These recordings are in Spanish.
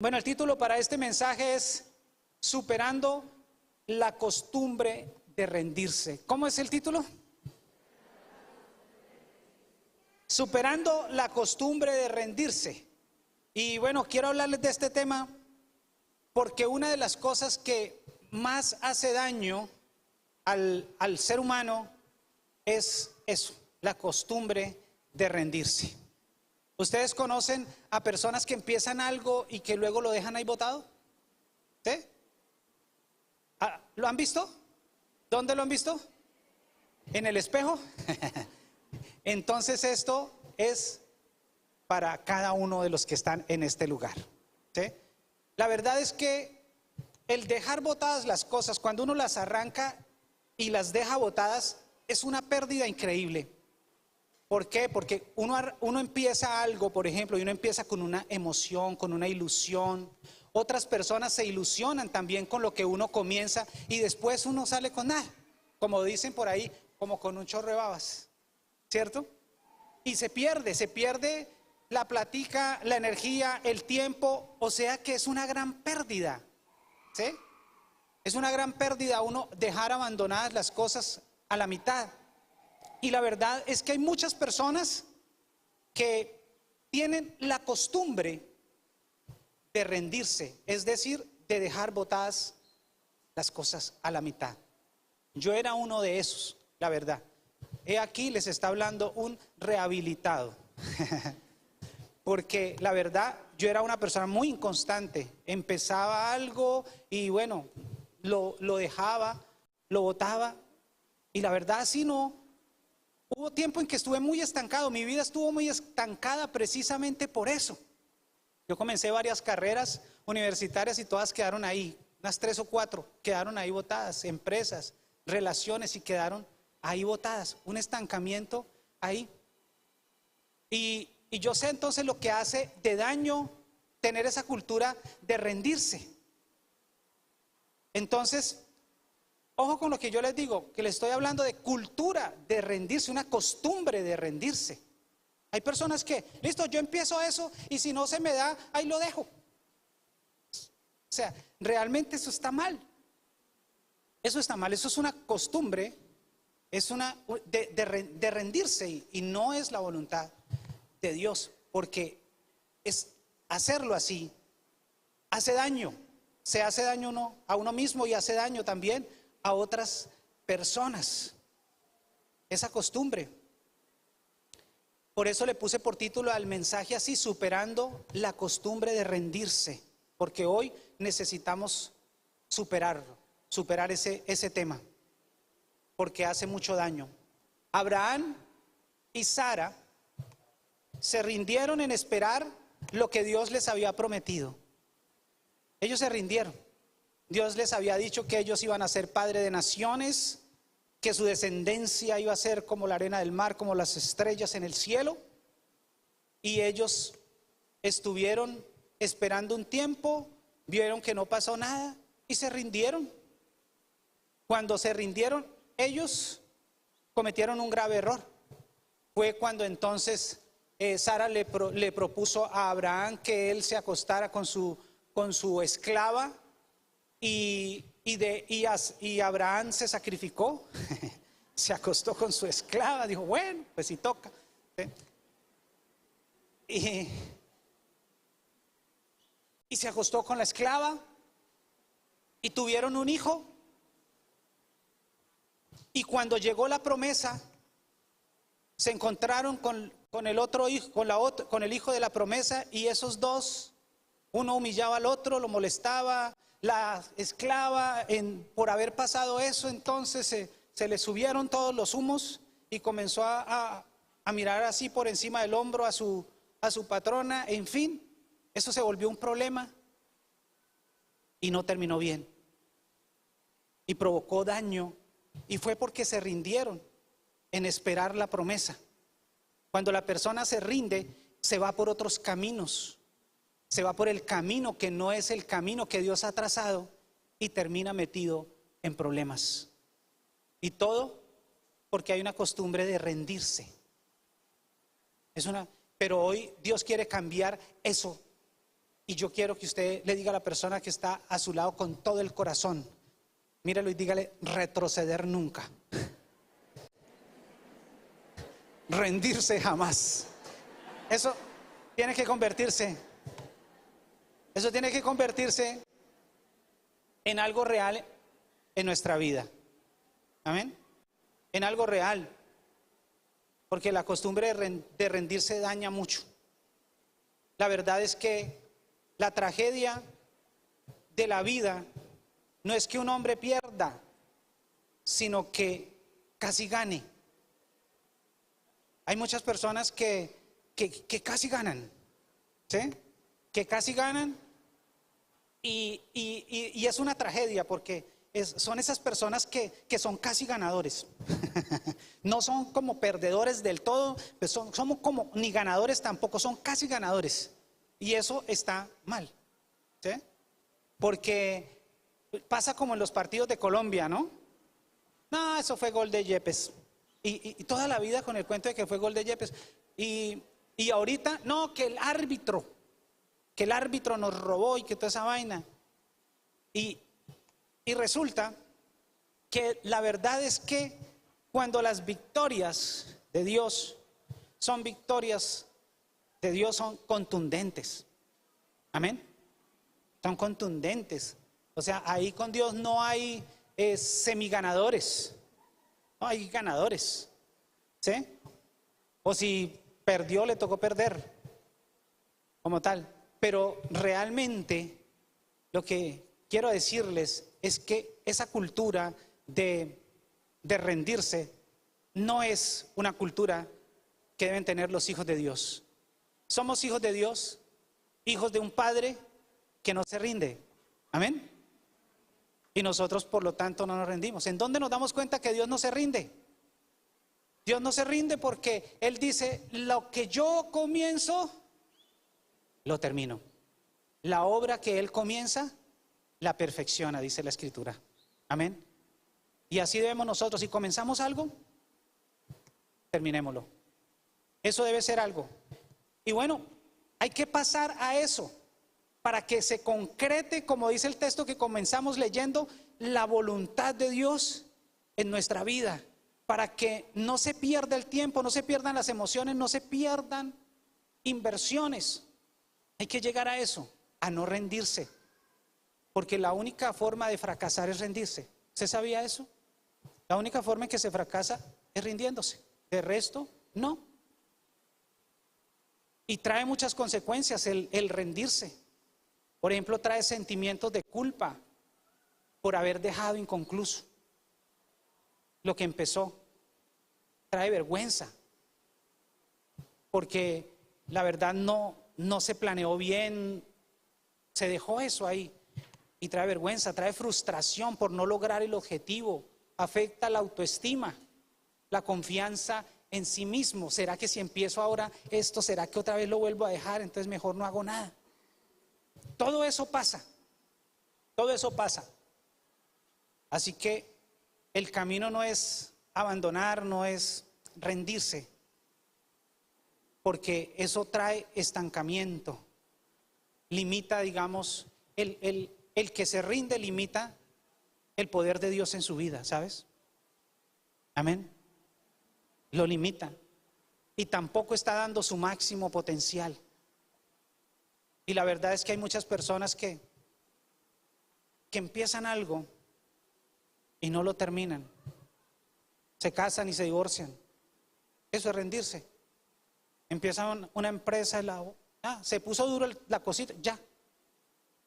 Bueno, el título para este mensaje es Superando la costumbre de rendirse. ¿Cómo es el título? Superando la costumbre de rendirse. Y bueno, quiero hablarles de este tema porque una de las cosas que más hace daño al ser humano es eso, la costumbre de rendirse. ¿Ustedes conocen a personas que empiezan algo y que luego lo dejan ahí botado? ¿Sí? ¿Lo han visto? ¿Dónde lo han visto? ¿En el espejo? Entonces esto es para cada uno de los que están en este lugar. ¿Sí? La verdad es que el dejar botadas las cosas, cuando uno las arranca y las deja botadas, es una pérdida increíble. ¿Por qué? Porque uno empieza algo, por ejemplo, y uno empieza con una emoción, con una ilusión. Otras personas se ilusionan también con lo que uno comienza y después uno sale con nada, como dicen por ahí, como con un chorro de babas, ¿cierto? Y se pierde la platica, la energía, el tiempo, o sea que es una gran pérdida, ¿sí? Es una gran pérdida uno dejar abandonadas las cosas a la mitad. Y la verdad es que hay muchas personas que tienen la costumbre de rendirse, es decir, de dejar botadas las cosas a la mitad. Yo era uno de esos, la verdad. He aquí les está hablando un rehabilitado. Porque la verdad, yo era una persona muy inconstante. Empezaba algo y bueno, lo dejaba, lo botaba. Y la verdad, así no. Hubo tiempo en que estuve muy estancado, mi vida estuvo muy estancada precisamente por eso. Yo comencé varias carreras universitarias y todas quedaron ahí, unas 3 o 4 quedaron ahí botadas, empresas, relaciones y quedaron ahí botadas, un estancamiento ahí. Y yo sé entonces lo que hace de daño tener esa cultura de rendirse. Entonces, ojo con lo que yo les digo, que les estoy hablando de cultura de rendirse, una costumbre de rendirse. Hay personas que, listo, yo empiezo eso y si no se me da, ahí lo dejo. O sea, realmente eso está mal. Eso está mal, eso es una costumbre, es una de rendirse y no es la voluntad de Dios, porque es hacerlo así, hace daño, se hace daño a uno mismo y hace daño también a otras personas, esa costumbre. Por eso le puse por título al mensaje así, superando la costumbre de rendirse, porque hoy necesitamos superar ese tema, porque hace mucho daño. Abraham y Sara se rindieron en esperar lo que Dios les había prometido. Ellos se rindieron. Dios les había dicho que ellos iban a ser padre de naciones, que su descendencia iba a ser como la arena del mar, como las estrellas en el cielo. Y ellos estuvieron esperando un tiempo, vieron que no pasó nada y se rindieron. Cuando se rindieron, ellos cometieron un grave error. Fue cuando entonces Sara le propuso a Abraham que él se acostara con su esclava. Y Abraham se sacrificó, se acostó con su esclava, dijo, bueno, pues si toca. ¿Sí? Y se acostó con la esclava y tuvieron un hijo. Y cuando llegó la promesa, se encontraron con el otro hijo, con el hijo de la promesa, y esos dos, uno humillaba al otro, lo molestaba. La esclava, por haber pasado eso, entonces se le subieron todos los humos y comenzó a mirar así por encima del hombro a su patrona. En fin, eso se volvió un problema y no terminó bien y provocó daño, y fue porque se rindieron en esperar la promesa. Cuando la persona se rinde, se va por otros caminos. Se va por el camino que no es el camino que Dios ha trazado y termina metido en problemas. Y todo porque hay una costumbre de rendirse. Pero hoy Dios quiere cambiar eso Y yo quiero que usted le diga a la persona que está a su lado con todo el corazón, míralo y dígale: retroceder nunca, rendirse jamás. Eso tiene que convertirse, eso tiene que convertirse en algo real en nuestra vida. Amén. En algo real. Porque la costumbre de rendirse daña mucho. La verdad es que la tragedia de la vida no es que un hombre pierda, sino que casi gane. Hay muchas personas que casi ganan, ¿sí? Que casi ganan y es una tragedia porque son esas personas que son casi ganadores. No son como perdedores del todo, pues somos como ni ganadores tampoco, son casi ganadores. Y eso está mal, ¿sí? Porque pasa como en los partidos de Colombia, ¿no? No, eso fue gol de Yepes. Y toda la vida con el cuento de que fue gol de Yepes. Y ahorita, no, que el árbitro nos robó y que toda esa vaina. Y resulta que la verdad es que cuando las victorias de Dios son victorias de Dios, son contundentes. Amén. Son contundentes. O sea, ahí con Dios no hay semiganadores. No hay ganadores. ¿Sí? O si perdió, le tocó perder. Como tal. Pero realmente lo que quiero decirles es que esa cultura de rendirse no es una cultura que deben tener los hijos de Dios. Somos hijos de Dios, hijos de un Padre que no se rinde. Amén. Y nosotros, por lo tanto, no nos rendimos. ¿En dónde nos damos cuenta que Dios no se rinde? Dios no se rinde porque Él dice: lo que yo comienzo, lo termino. La obra que Él comienza, la perfecciona, dice la Escritura. Amén. Y así debemos nosotros, si comenzamos algo, terminémoslo. Eso debe ser algo. Y bueno, hay que pasar a eso para que se concrete, como dice el texto que comenzamos leyendo, la voluntad de Dios en nuestra vida, para que no se pierda el tiempo, no se pierdan las emociones, no se pierdan inversiones. Hay que llegar a eso, a no rendirse, porque la única forma de fracasar es rendirse. ¿Usted sabía eso? La única forma en que se fracasa es rindiéndose, de resto no. Y trae muchas consecuencias el rendirse. Por ejemplo, trae sentimientos de culpa por haber dejado inconcluso lo que empezó. Trae vergüenza porque la verdad no se planeó bien, se dejó eso ahí. Y trae vergüenza, trae frustración por no lograr el objetivo, afecta la autoestima, la confianza en sí mismo. ¿Será que si empiezo ahora esto, será que otra vez lo vuelvo a dejar? Entonces mejor no hago nada. Todo eso pasa, todo eso pasa. Así que el camino no es abandonar, no es rendirse, porque eso trae estancamiento, limita, digamos, el que se rinde limita el poder de Dios en su vida, ¿sabes? Amén. Lo limita y tampoco está dando su máximo potencial. Y la verdad es que hay muchas personas que empiezan algo y no lo terminan. Se casan y se divorcian. Eso es rendirse. Empiezan una empresa, se puso duro la cosita, ya.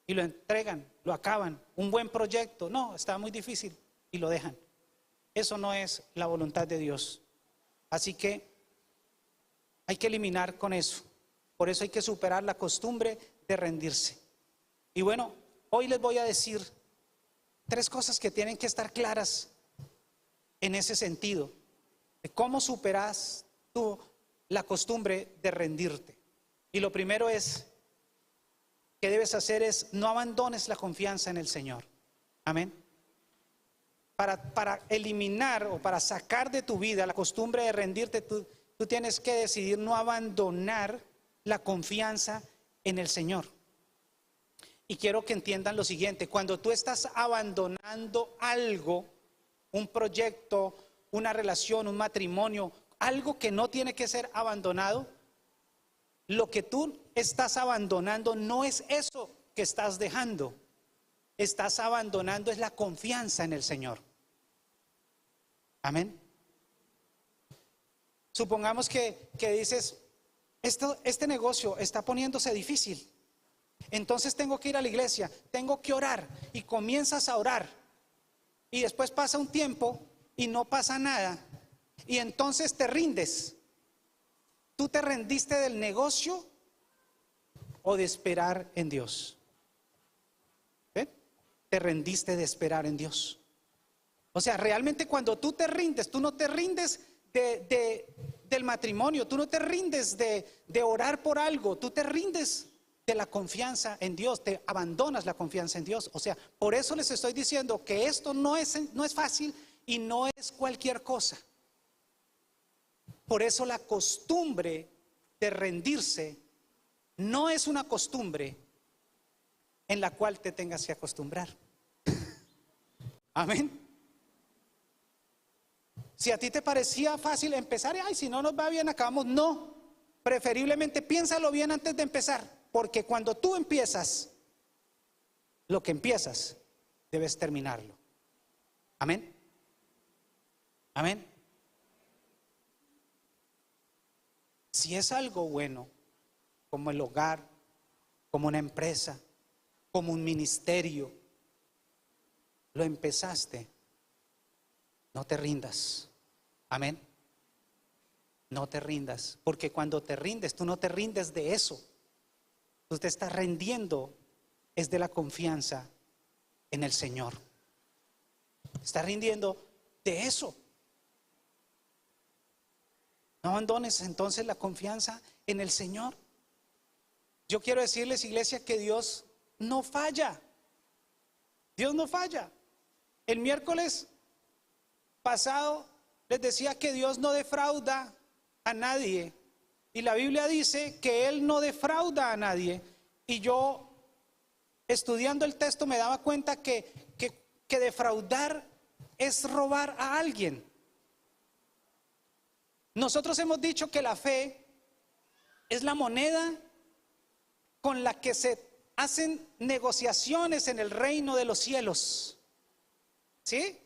Y lo entregan, lo acaban. Un buen proyecto, no, está muy difícil y lo dejan. Eso no es la voluntad de Dios. Así que hay que eliminar con eso. Por eso hay que superar la costumbre de rendirse. Y bueno, hoy les voy a decir 3 cosas que tienen que estar claras en ese sentido, de cómo superas tú la costumbre de rendirte. Y lo primero que debes hacer es no abandones la confianza en el Señor. Amén. Para eliminar o para sacar de tu vida la costumbre de rendirte, tú tienes que decidir no abandonar la confianza en el Señor. Y quiero que entiendan lo siguiente: cuando tú estás abandonando algo, un proyecto, una relación, un matrimonio, algo que no tiene que ser abandonado, lo que tú estás abandonando no es eso que estás dejando. Estás abandonando es la confianza en el Señor. Amén. Supongamos que dices, este negocio está poniéndose difícil, entonces tengo que ir a la iglesia, tengo que orar, y comienzas a orar, y después pasa un tiempo y no pasa nada, y entonces te rindes. ¿Tú te rendiste del negocio o de esperar en Dios? ¿Ven? Te rendiste de esperar en Dios. O sea, realmente cuando tú te rindes, tú no te rindes del matrimonio, tú no te rindes de orar por algo, tú te rindes de la confianza en Dios, te abandonas la confianza en Dios. O sea, por eso les estoy diciendo que esto no es fácil y no es cualquier cosa. Por eso la costumbre de rendirse no es una costumbre en la cual te tengas que acostumbrar. Amén. Si a ti te parecía fácil empezar, ay, si no nos va bien, acabamos. No, preferiblemente piénsalo bien antes de empezar, porque cuando tú empiezas, lo que empiezas, debes terminarlo. Amén. Amén. Si es algo bueno, como el hogar, como una empresa, como un ministerio, lo empezaste, no te rindas. Amén. No te rindas, porque cuando te rindes, tú no te rindes de eso. Tú te estás rindiendo es de la confianza en el Señor. Te estás rindiendo de eso. No abandones entonces la confianza en el Señor. Yo quiero decirles, iglesia, que Dios no falla. Dios no falla. El miércoles pasado les decía que Dios no defrauda a nadie. Y la Biblia dice que Él no defrauda a nadie. Y yo, estudiando el texto, me daba cuenta que defraudar es robar a alguien. Nosotros hemos dicho que la fe es la moneda con la que se hacen negociaciones en el reino de los cielos. ¿Sí?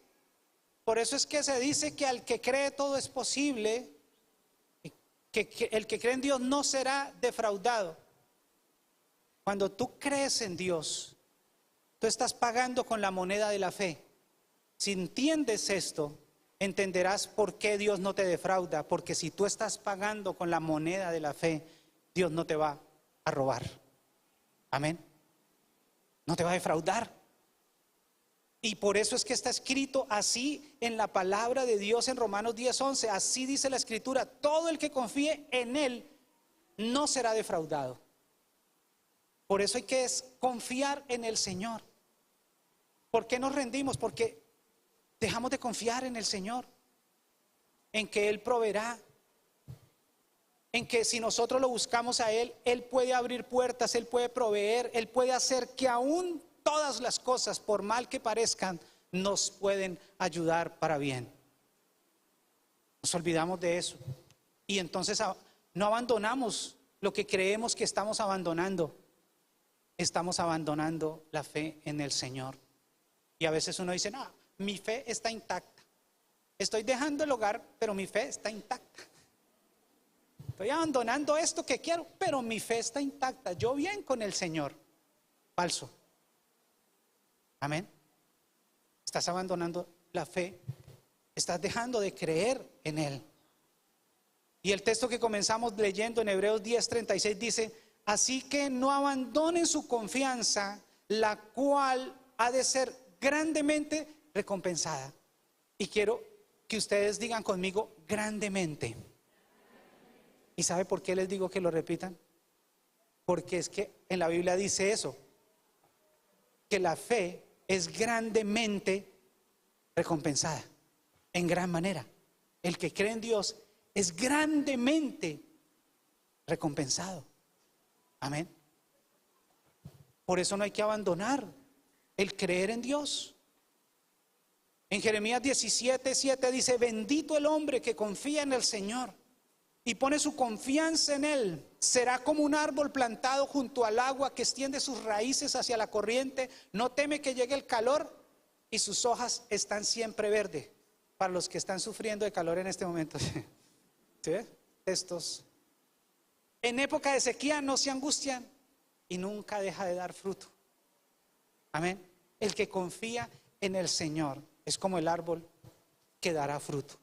Por eso es que se dice que al que cree todo es posible, que el que cree en Dios no será defraudado. Cuando tú crees en Dios, tú estás pagando con la moneda de la fe. Si entiendes esto, entenderás por qué Dios no te defrauda, porque si tú estás pagando con la moneda de la fe, Dios no te va a robar. Amén. No te va a defraudar. Y por eso es que está escrito así en la palabra de Dios en Romanos 10:11. Así dice la Escritura: todo el que confíe en Él no será defraudado. Por eso hay que confiar en el Señor. ¿Por qué nos rendimos? Porque dejamos de confiar en el Señor, en que Él proveerá, en que si nosotros lo buscamos a Él, Él puede abrir puertas, Él puede proveer, Él puede hacer que aún todas las cosas, por mal que parezcan, nos pueden ayudar para bien. Nos olvidamos de eso. Y entonces no abandonamos lo que creemos que estamos abandonando. Estamos abandonando la fe en el Señor. Y a veces uno dice, no, mi fe está intacta. Estoy dejando el hogar, pero mi fe está intacta. Estoy abandonando esto que quiero, pero mi fe está intacta. Yo bien con el Señor. Falso. Amén. Estás abandonando la fe. Estás dejando de creer en Él. Y el texto que comenzamos leyendo en Hebreos 10:36 dice: así que no abandonen su confianza, la cual ha de ser grandemente recompensada. Y quiero que ustedes digan conmigo: grandemente. ¿Y sabe por qué les digo que lo repitan? Porque es que en la Biblia dice eso, que la fe es grandemente recompensada, en gran manera. El que cree en Dios es grandemente recompensado. Amén. Por eso no hay que abandonar el creer en Dios. En Jeremías 17:7 dice: bendito el hombre que confía en el Señor y pone su confianza en Él. Será como un árbol plantado junto al agua que extiende sus raíces hacia la corriente. No teme que llegue el calor y sus hojas están siempre verdes. Para los que están sufriendo de calor en este momento. ¿Sí? Estos. En época de sequía no se angustian y nunca deja de dar fruto. Amén. El que confía en el Señor es como el árbol que dará fruto.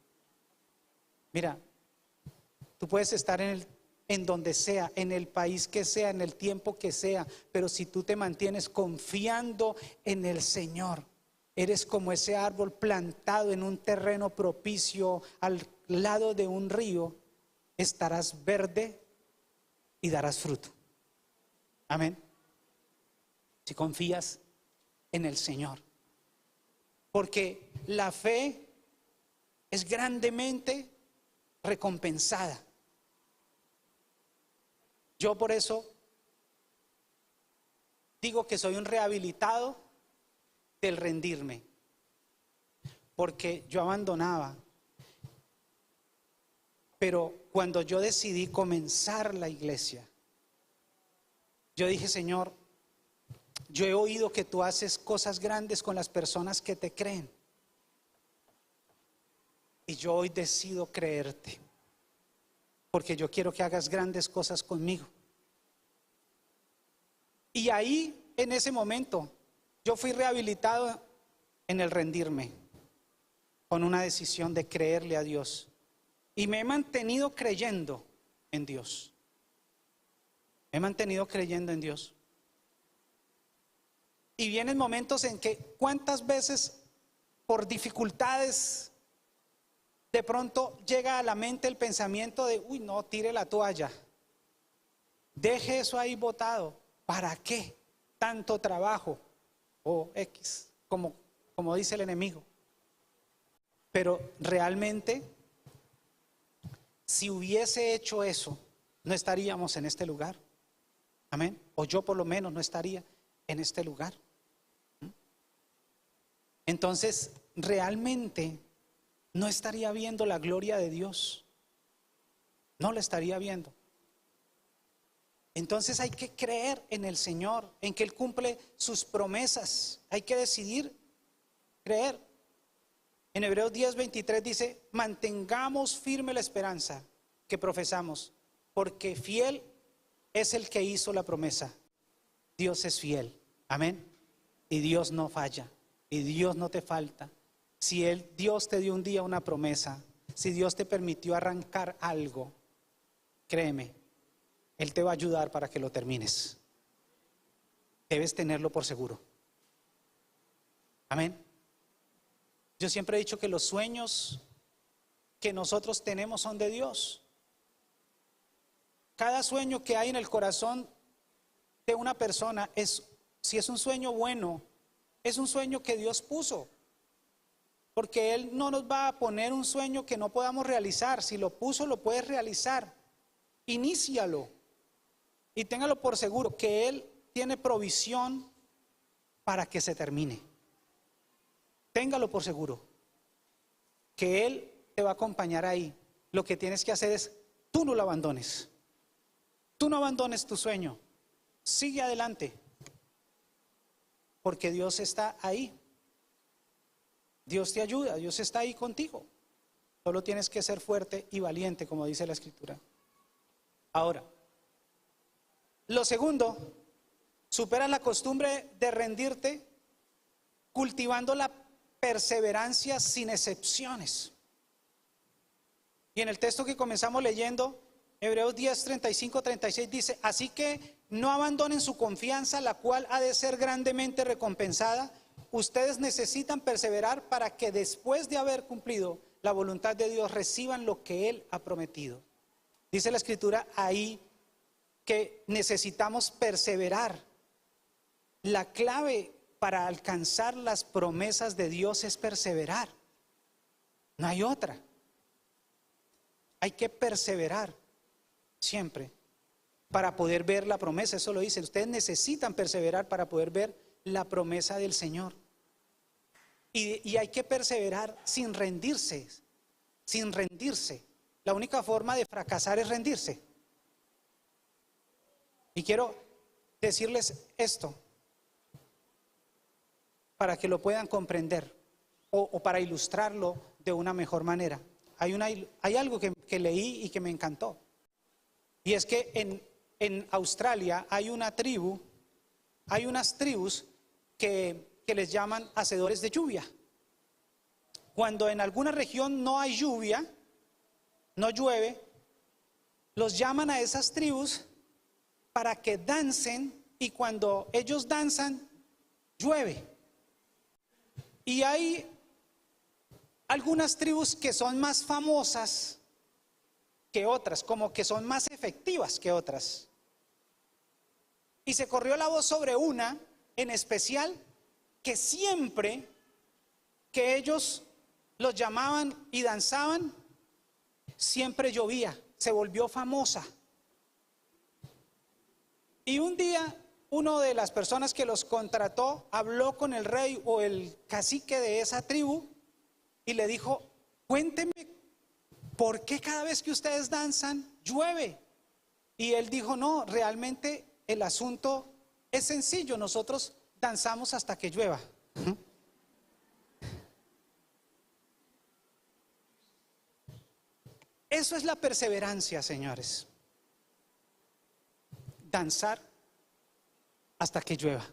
Mira, tú puedes estar en donde sea, en el país que sea, en el tiempo que sea, pero si tú te mantienes confiando en el Señor, eres como ese árbol plantado en un terreno propicio al lado de un río, estarás verde y darás fruto. Amén. Si confías en el Señor. Porque la fe es grandemente recompensada. Yo por eso digo que soy un rehabilitado del rendirme. Porque yo abandonaba. Pero cuando yo decidí comenzar la iglesia, yo dije: Señor, yo he oído que tú haces cosas grandes con las personas que te creen. Y yo hoy decido creerte, porque yo quiero que hagas grandes cosas conmigo. Y ahí, en ese momento, yo fui rehabilitado en el rendirme, con una decisión de creerle a Dios. Y me he mantenido creyendo en Dios. Me he mantenido creyendo en Dios. Y vienen momentos en que, ¿cuántas veces por dificultades de pronto llega a la mente el pensamiento de: uy, no, tire la toalla, deje eso ahí botado? ¿Para qué tanto trabajo? O X, como dice el enemigo. Pero realmente, si hubiese hecho eso, no estaríamos en este lugar. Amén. O yo por lo menos no estaría en este lugar. Entonces, realmente no estaría viendo la gloria de Dios. No la estaría viendo. Entonces hay que creer en el Señor, en que Él cumple sus promesas. Hay que decidir creer. En Hebreos 10:23 dice: mantengamos firme la esperanza que profesamos, porque fiel es el que hizo la promesa. Dios es fiel. Amén. Y Dios no falla. Y Dios no te falta. Si Dios te dio un día una promesa, si Dios te permitió arrancar algo, créeme, Él te va a ayudar para que lo termines. Debes tenerlo por seguro. Amén. Yo siempre he dicho que los sueños que nosotros tenemos son de Dios. Cada sueño que hay en el corazón de una persona si es un sueño bueno, es un sueño que Dios puso. Porque Él no nos va a poner un sueño que no podamos realizar. Si lo puso, lo puedes realizar. Inícialo y téngalo por seguro que Él tiene provisión para que se termine. Téngalo por seguro que Él te va a acompañar ahí. Lo que tienes que hacer es: tú no lo abandones. Tú no abandones tu sueño. Sigue adelante, porque Dios está ahí. Dios te ayuda, Dios está ahí contigo. Solo tienes que ser fuerte y valiente, como dice la Escritura. Ahora, lo segundo, supera la costumbre de rendirte cultivando la perseverancia sin excepciones. Y en el texto que comenzamos leyendo, Hebreos 10:35-36 dice: así que no abandonen su confianza, la cual ha de ser grandemente recompensada. Ustedes necesitan perseverar para que después de haber cumplido la voluntad de Dios reciban lo que Él ha prometido. Dice la Escritura ahí que necesitamos perseverar. La clave para alcanzar las promesas de Dios es perseverar. No hay otra. Hay que perseverar siempre. para poder ver la promesa. Eso lo dice, ustedes necesitan perseverar para poder ver la promesa del Señor. Y hay que perseverar sin rendirse, sin rendirse. La única forma de fracasar es rendirse. Y quiero decirles esto para que lo puedan comprender o para ilustrarlo de una mejor manera. Hay algo que leí y que me encantó. Y es que en Australia hay unas tribus que les llaman hacedores de lluvia. Cuando en alguna región no hay lluvia, no llueve, los llaman a esas tribus para que dancen, y cuando ellos danzan, llueve. Y hay algunas tribus que son más famosas que otras, como que son más efectivas que otras. Y se corrió la voz sobre una en especial que siempre que ellos los llamaban y danzaban, siempre llovía, se volvió famosa. Y un día, una de las personas que los contrató habló con el rey o el cacique de esa tribu y le dijo: cuénteme, ¿por qué cada vez que ustedes danzan llueve? Y él dijo: no, realmente el asunto es sencillo, nosotros danzamos hasta que llueva. Eso es la perseverancia, señores. Danzar hasta que llueva.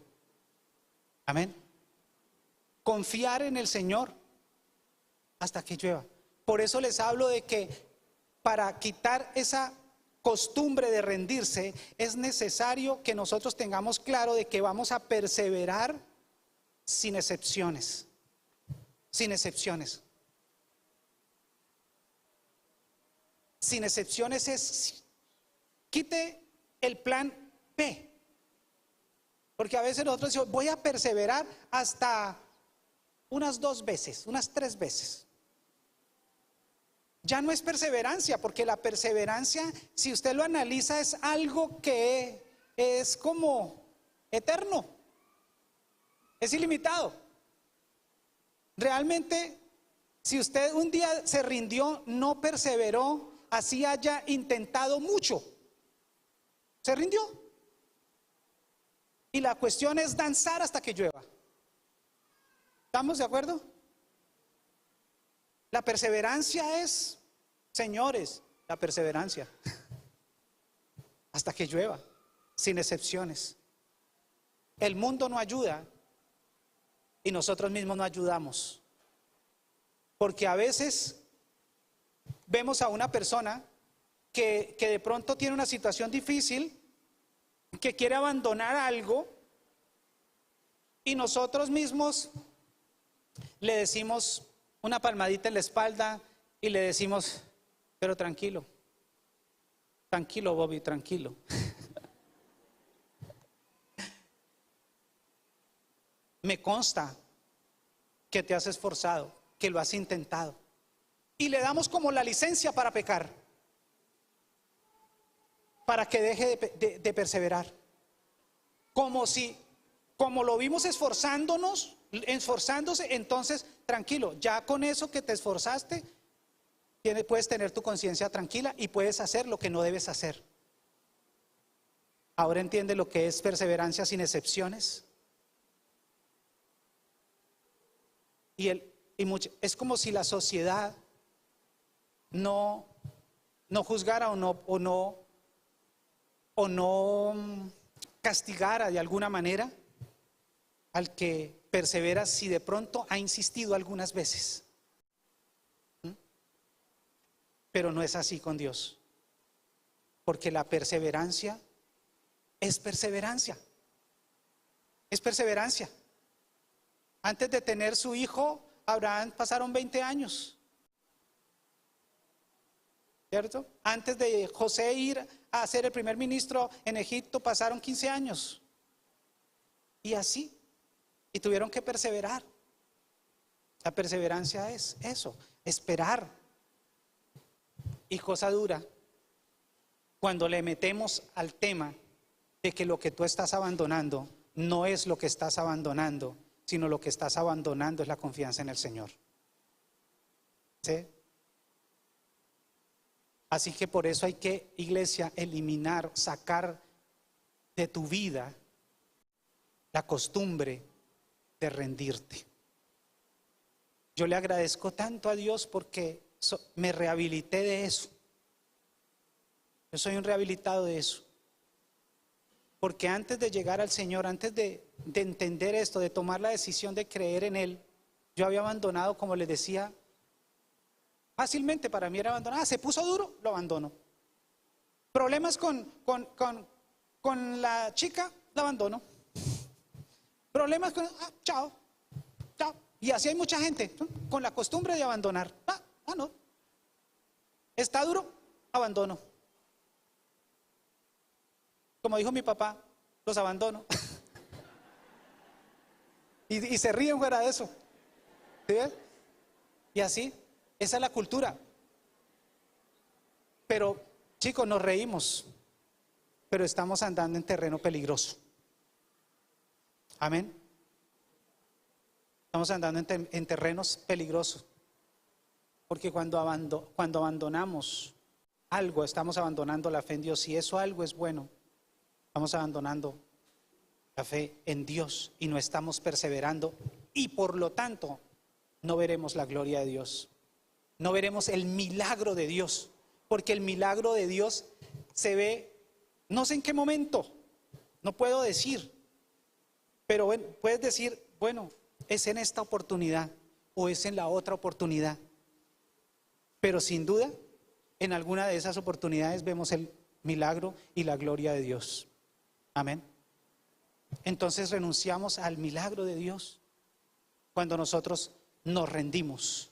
Amén. Confiar en el Señor hasta que llueva. Por eso les hablo de que para quitar esa costumbre de rendirse es necesario que nosotros tengamos claro de que vamos a perseverar sin excepciones. Sin excepciones. Sin excepciones es quite el plan B. Porque a veces nosotros decimos: voy a perseverar hasta unas 2 veces, unas 3 veces. Ya no es perseverancia, porque la perseverancia, si usted lo analiza, es algo que es como eterno, es ilimitado. Realmente, si usted un día se rindió, no perseveró, así haya intentado mucho, se rindió. Y la cuestión es danzar hasta que llueva. ¿Estamos de acuerdo? La perseverancia es, señores, la perseverancia hasta que llueva, sin excepciones. El mundo no ayuda y nosotros mismos no ayudamos. Porque a veces vemos a una persona que de pronto tiene una situación difícil, que quiere abandonar algo, y nosotros mismos le decimos una palmadita en la espalda y le decimos: pero tranquilo, tranquilo Bobby, tranquilo. Me consta que te has esforzado, que lo has intentado, y le damos como la licencia para pecar, para que deje de perseverar, como lo vimos esforzándose, entonces tranquilo, ya con eso que te esforzaste, puedes tener tu conciencia tranquila y puedes hacer lo que no debes hacer. Ahora entiende lo que es perseverancia sin excepciones. Es como si la sociedad no juzgara o no castigara de alguna manera al que persevera si de pronto ha insistido algunas veces. Pero no es así con Dios, porque la perseverancia es perseverancia. Es perseverancia. Antes de tener su hijo, Abraham pasaron 20 años. ¿Cierto? Antes de José ir a ser el primer ministro en Egipto, pasaron 15 años. Y así. Y tuvieron que perseverar. La perseverancia es eso, esperar. Y cosa dura cuando le metemos al tema de que lo que tú estás abandonando no es lo que estás abandonando, sino lo que estás abandonando es la confianza en el Señor. ¿Sí? Así que por eso hay que, iglesia, eliminar, sacar de tu vida la costumbre de rendirte. Yo le agradezco tanto a Dios porque me rehabilité de eso. Yo soy un rehabilitado de eso. Porque antes de llegar al Señor, antes de entender esto, de tomar la decisión de creer en Él, yo había abandonado, como les decía, fácilmente para mí era abandonar. Se puso duro, lo abandono. Problemas con la chica, la abandono. Problemas con, chao, chao. Y así hay mucha gente, ¿no?, con la costumbre de abandonar. No. Está duro, abandono. Como dijo mi papá, los abandono. y se ríen fuera de eso. ¿Sí ves? Y así, esa es la cultura. Pero, chicos, nos reímos, pero estamos andando en terreno peligroso. Amén. Estamos andando en terrenos peligrosos. Porque cuando abandonamos algo, estamos abandonando la fe en Dios. Si eso algo es bueno, estamos abandonando la fe en Dios y no estamos perseverando. Y por lo tanto, no veremos la gloria de Dios. No veremos el milagro de Dios. Porque el milagro de Dios se ve, no sé en qué momento, no puedo decir. Pero bueno, puedes decir, bueno, es en esta oportunidad o es en la otra oportunidad. Pero sin duda, en alguna de esas oportunidades vemos el milagro y la gloria de Dios. Amén. Entonces renunciamos al milagro de Dios cuando nosotros nos rendimos.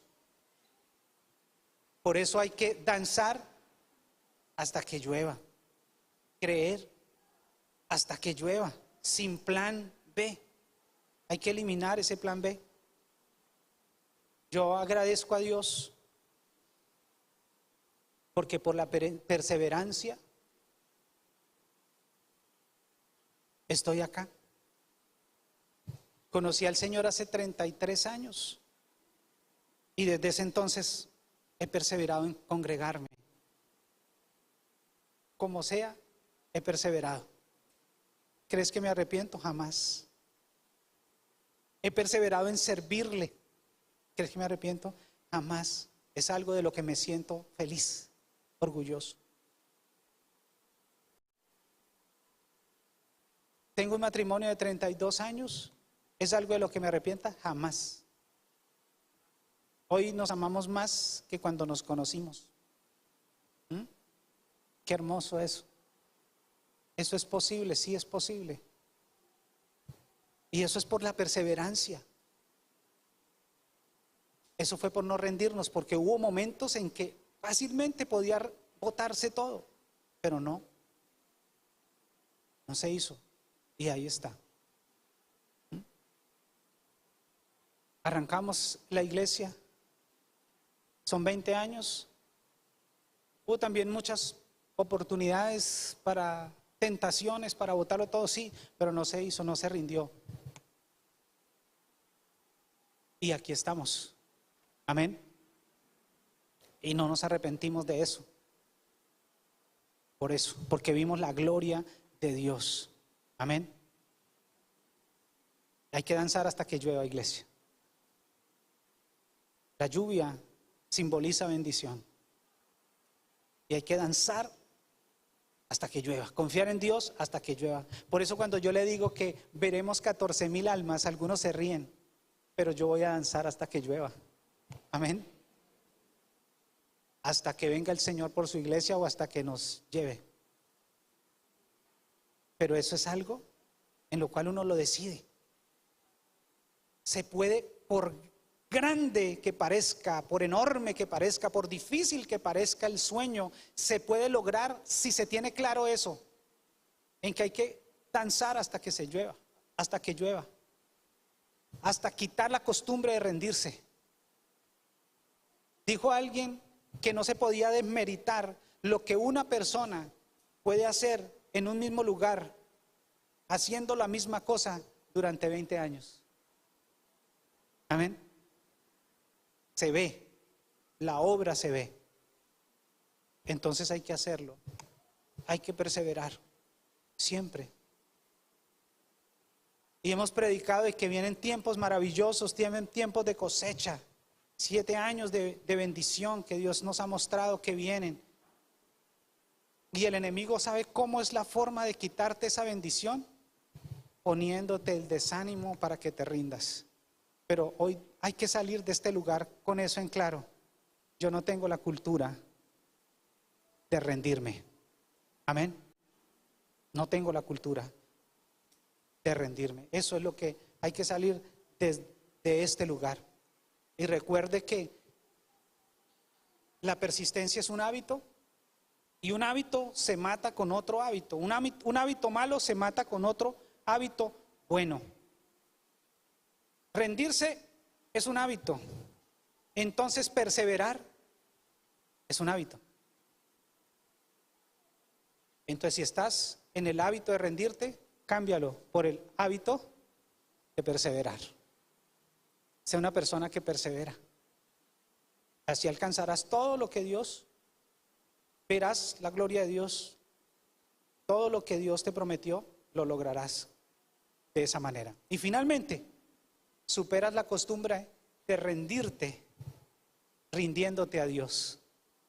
Por eso hay que danzar hasta que llueva, creer hasta que llueva, sin plan B. Hay que eliminar ese plan B. Yo agradezco a Dios porque por la perseverancia estoy acá. Conocí al Señor hace 33 años y desde ese entonces he perseverado en congregarme. Como sea, he perseverado. ¿Crees que me arrepiento? Jamás. He perseverado en servirle. ¿Crees que me arrepiento? Jamás. Es algo de lo que me siento feliz, orgulloso. Tengo un matrimonio de 32 años. ¿Es algo de lo que me arrepienta? Jamás. Hoy nos amamos más que cuando nos conocimos. Qué hermoso eso. Eso es posible, sí es posible. Y eso es por la perseverancia. Eso fue por no rendirnos, porque hubo momentos en que fácilmente podía botarse todo, pero no se hizo. Y ahí está. Arrancamos la iglesia, son 20 años. Hubo también muchas oportunidades para tentaciones, para botarlo todo, sí, pero no se hizo, no se rindió. Y aquí estamos. Amén. Y no nos arrepentimos de eso. Por eso, porque vimos la gloria de Dios. Amén. Hay que danzar hasta que llueva, iglesia. La lluvia simboliza bendición. Y hay que danzar hasta que llueva. Confiar en Dios hasta que llueva. Por eso cuando yo le digo que veremos 14,000 almas, algunos se ríen. Pero yo voy a danzar hasta que llueva. Amén. Hasta que venga el Señor por su iglesia o hasta que nos lleve. Pero eso es algo en lo cual uno lo decide. Se puede, por grande que parezca, por enorme que parezca, por difícil que parezca el sueño, se puede lograr si se tiene claro eso, en que hay que danzar hasta que se llueva, hasta que llueva, hasta quitar la costumbre de rendirse. Dijo alguien que no se podía desmeritar lo que una persona puede hacer en un mismo lugar, haciendo la misma cosa durante 20 años. Amén. Se ve, la obra se ve. Entonces hay que hacerlo, hay que perseverar, siempre. Y hemos predicado de que vienen tiempos maravillosos, vienen tiempos de cosecha, 7 años de bendición que Dios nos ha mostrado que vienen. Y el enemigo sabe cómo es la forma de quitarte esa bendición, poniéndote el desánimo para que te rindas. Pero hoy hay que salir de este lugar con eso en claro. Yo no tengo la cultura de rendirme. Amén. No tengo la cultura de rendirme. Eso es lo que hay que salir de este lugar. Y recuerde que la persistencia es un hábito, y un hábito se mata con otro hábito. Un hábito malo se mata con otro hábito bueno. Rendirse es un hábito. Entonces perseverar es un hábito. Entonces si estás en el hábito de rendirte, cámbialo por el hábito de perseverar. Sé una persona que persevera. Así alcanzarás todo lo que Dios, verás la gloria de Dios. Todo lo que Dios te prometió, lo lograrás de esa manera. Y finalmente, superas la costumbre de rendirte, rindiéndote a Dios.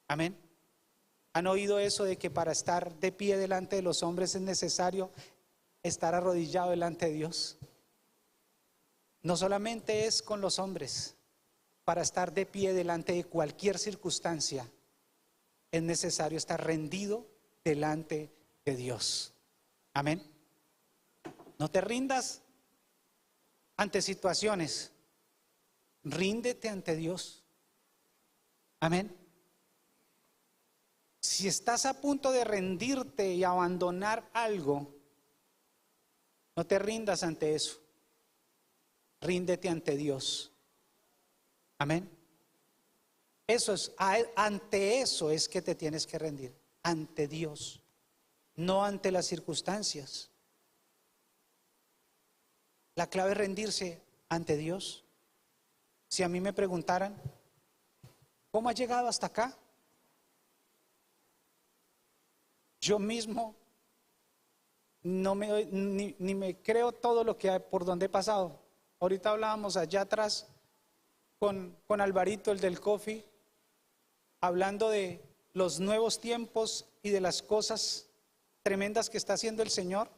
Amén. ¿Han oído eso de que para estar de pie delante de los hombres es necesario estar arrodillado delante de Dios? No solamente es con los hombres. Para estar de pie delante de cualquier circunstancia es necesario estar rendido delante de Dios. Amén. No te rindas ante situaciones. Ríndete ante Dios. Amén. Si estás a punto de rendirte y abandonar algo, no te rindas ante eso. Ríndete ante Dios. Amén. Eso es, ante eso es que te tienes que rendir, ante Dios, no ante las circunstancias. La clave es rendirse ante Dios. Si a mí me preguntaran, ¿cómo has llegado hasta acá? Yo mismo no me doy, ni me creo todo lo que por donde he pasado. Ahorita hablábamos allá atrás con Alvarito, el del coffee, hablando de los nuevos tiempos y de las cosas tremendas que está haciendo el Señor.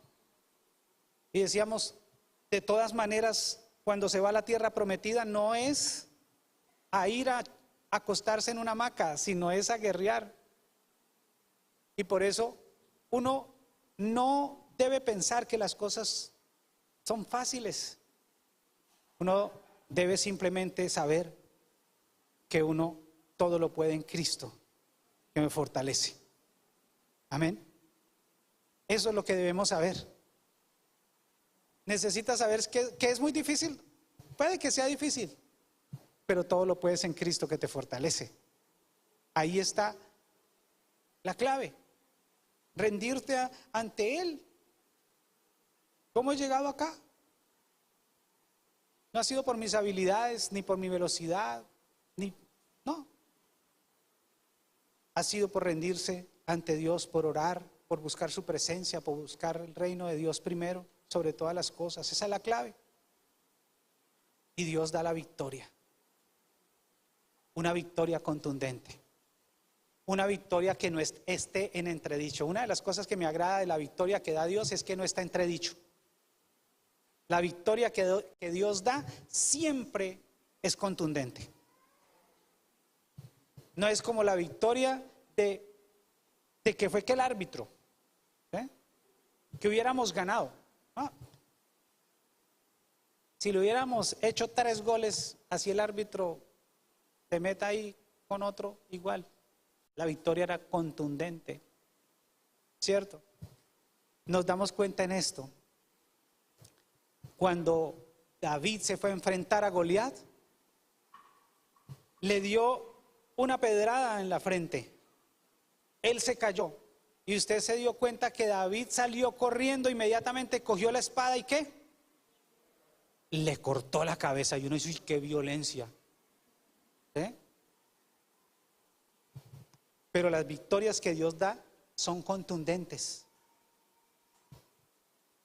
Y decíamos, de todas maneras, cuando se va a la tierra prometida, no es a ir a acostarse en una hamaca, sino es a guerrear. Y por eso uno no debe pensar que las cosas son fáciles. Uno debe simplemente saber que uno todo lo puede en Cristo, que me fortalece. Amén. Eso es lo que debemos saber. Necesitas saber que es muy difícil. Puede que sea difícil, pero todo lo puedes en Cristo que te fortalece. Ahí está la clave. Rendirte ante Él. ¿Cómo he llegado acá? No ha sido por mis habilidades, ni por mi velocidad, no. Ha sido por rendirse ante Dios, por orar, por buscar su presencia, por buscar el reino de Dios primero, sobre todas las cosas. Esa es la clave. Y Dios da la victoria. Una victoria contundente. Una victoria que no esté en entredicho. Una de las cosas que me agrada de la victoria que da Dios es que no está entredicho. La victoria que Dios da siempre es contundente. No es como la victoria de que fue que el árbitro, que hubiéramos ganado. ¿No? Si le hubiéramos hecho 3 goles, así el árbitro se meta ahí con otro, igual. La victoria era contundente, ¿cierto? Nos damos cuenta en esto. Cuando David se fue a enfrentar a Goliat, le dio una pedrada en la frente. Él se cayó Y usted se dio cuenta que David salió corriendo, inmediatamente cogió la espada y ¿qué? Le cortó la cabeza. Y uno dice, uy, qué violencia. ¿Eh? Pero las victorias que Dios da son contundentes.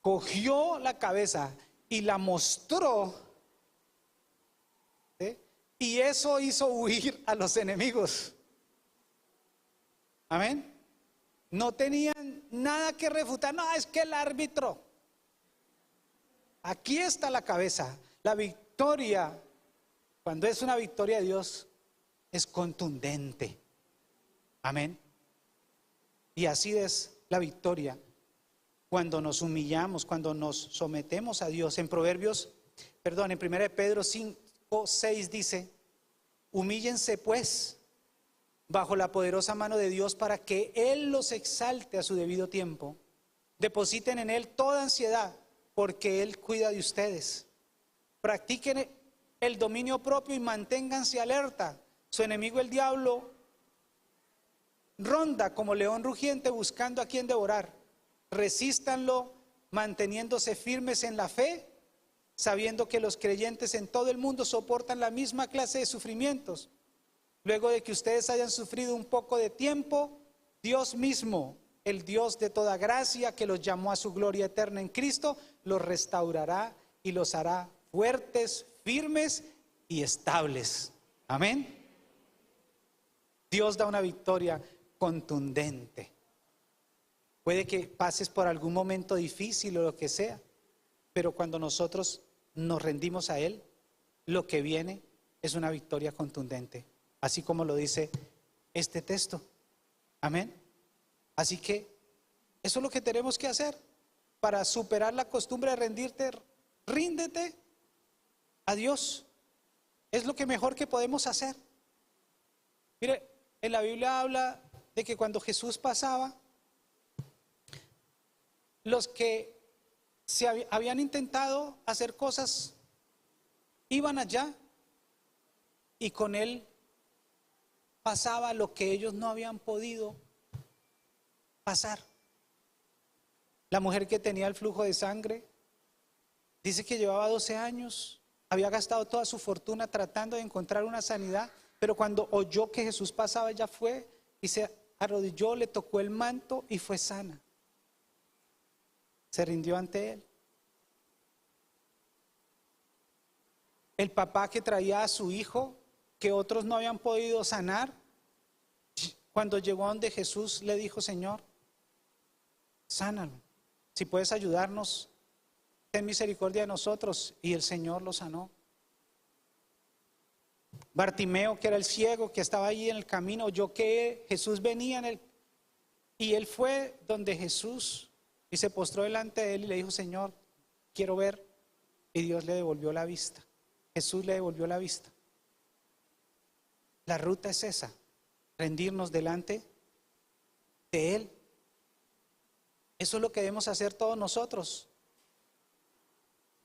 Cogió la cabeza y la mostró, ¿sí? Y eso hizo huir a los enemigos. Amén. No tenían nada que refutar. No, es que el árbitro. Aquí está la cabeza. La victoria, cuando es una victoria de Dios, es contundente. Amén. Y así es la victoria cuando nos humillamos, cuando nos sometemos a Dios. En en 1 Pedro 5:6 dice: humíllense pues bajo la poderosa mano de Dios para que Él los exalte a su debido tiempo. Depositen en Él toda ansiedad porque Él cuida de ustedes. Practiquen el dominio propio y manténganse alerta. Su enemigo el diablo ronda como león rugiente buscando a quien devorar. Resístanlo manteniéndose firmes en la fe, sabiendo que los creyentes en todo el mundo soportan la misma clase de sufrimientos. Luego de que ustedes hayan sufrido un poco de tiempo, Dios mismo, el Dios de toda gracia, que los llamó a su gloria eterna en Cristo, los restaurará y los hará fuertes, firmes y estables. Amén. Dios da una victoria contundente. Puede que pases por algún momento difícil o lo que sea, pero cuando nosotros nos rendimos a Él, lo que viene es una victoria contundente, así como lo dice este texto. Amén. Así que eso es lo que tenemos que hacer para superar la costumbre de rendirte. Ríndete a Dios. Es lo que mejor que podemos hacer. Mire, en la Biblia habla de que cuando Jesús pasaba, los que habían intentado hacer cosas iban allá y con Él pasaba lo que ellos no habían podido pasar. La mujer que tenía el flujo de sangre, dice que llevaba 12 años, había gastado toda su fortuna tratando de encontrar una sanidad, pero cuando oyó que Jesús pasaba, ella fue y se arrodilló, le tocó el manto y fue sana. Se rindió ante Él. El papá que traía a su hijo, que otros no habían podido sanar, cuando llegó a donde Jesús le dijo: Señor, sánalo. Si puedes ayudarnos, ten misericordia de nosotros. Y el Señor lo sanó. Bartimeo, que era el ciego, que estaba ahí en el camino, oyó que Jesús venía y él fue donde Jesús y se postró delante de él y le dijo: Señor, quiero ver. Y Dios le devolvió la vista. Jesús le devolvió la vista. La ruta es esa: rendirnos delante de Él. Eso es lo que debemos hacer todos nosotros.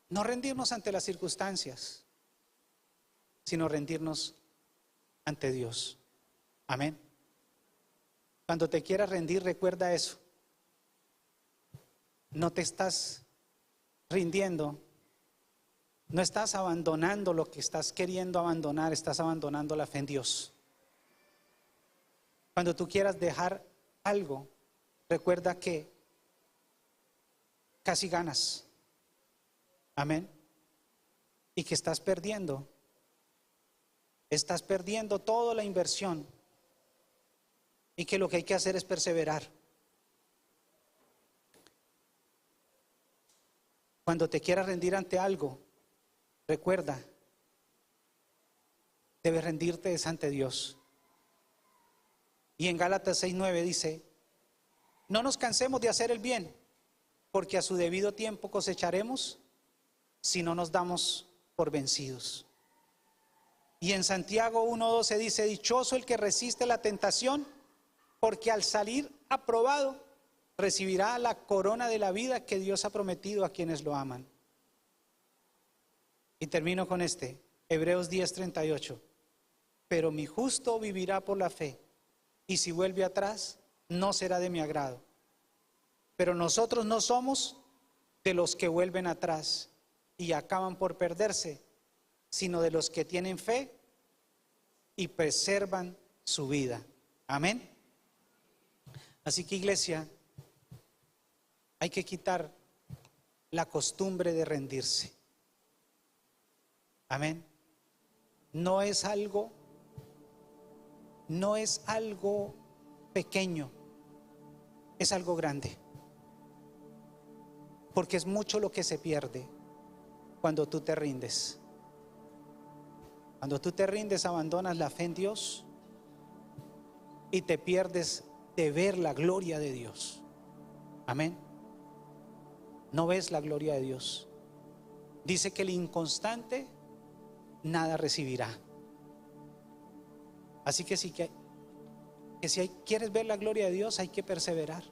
No rendirnos ante las circunstancias, sino rendirnos ante Dios. Amén. Cuando te quieras rendir, recuerda eso. No te estás rindiendo, no estás abandonando lo que estás queriendo abandonar, estás abandonando la fe en Dios. Cuando tú quieras dejar algo, recuerda que casi ganas. Amén. Y que estás perdiendo toda la inversión, y que lo que hay que hacer es perseverar. Cuando te quieras rendir ante algo, recuerda, debes rendirte ante Dios. Y en Gálatas 6:9 dice: no nos cansemos de hacer el bien, porque a su debido tiempo cosecharemos si no nos damos por vencidos. Y en Santiago 1:12 dice: dichoso el que resiste la tentación, porque al salir aprobado recibirá la corona de la vida que Dios ha prometido a quienes lo aman. Y termino con Hebreos 10:38. Pero mi justo vivirá por la fe, y si vuelve atrás, no será de mi agrado. Pero nosotros no somos de los que vuelven atrás y acaban por perderse, sino de los que tienen fe y preservan su vida. Amén. Así que, iglesia, hay que quitar la costumbre de rendirse. Amén. No es algo pequeño, es algo grande. Porque es mucho lo que se pierde cuando tú te rindes. Cuando tú te rindes, abandonas la fe en Dios y te pierdes de ver la gloria de Dios. Amén. No ves la gloria de Dios. Dice que el inconstante nada recibirá. Así que si quieres ver la gloria de Dios, hay que perseverar.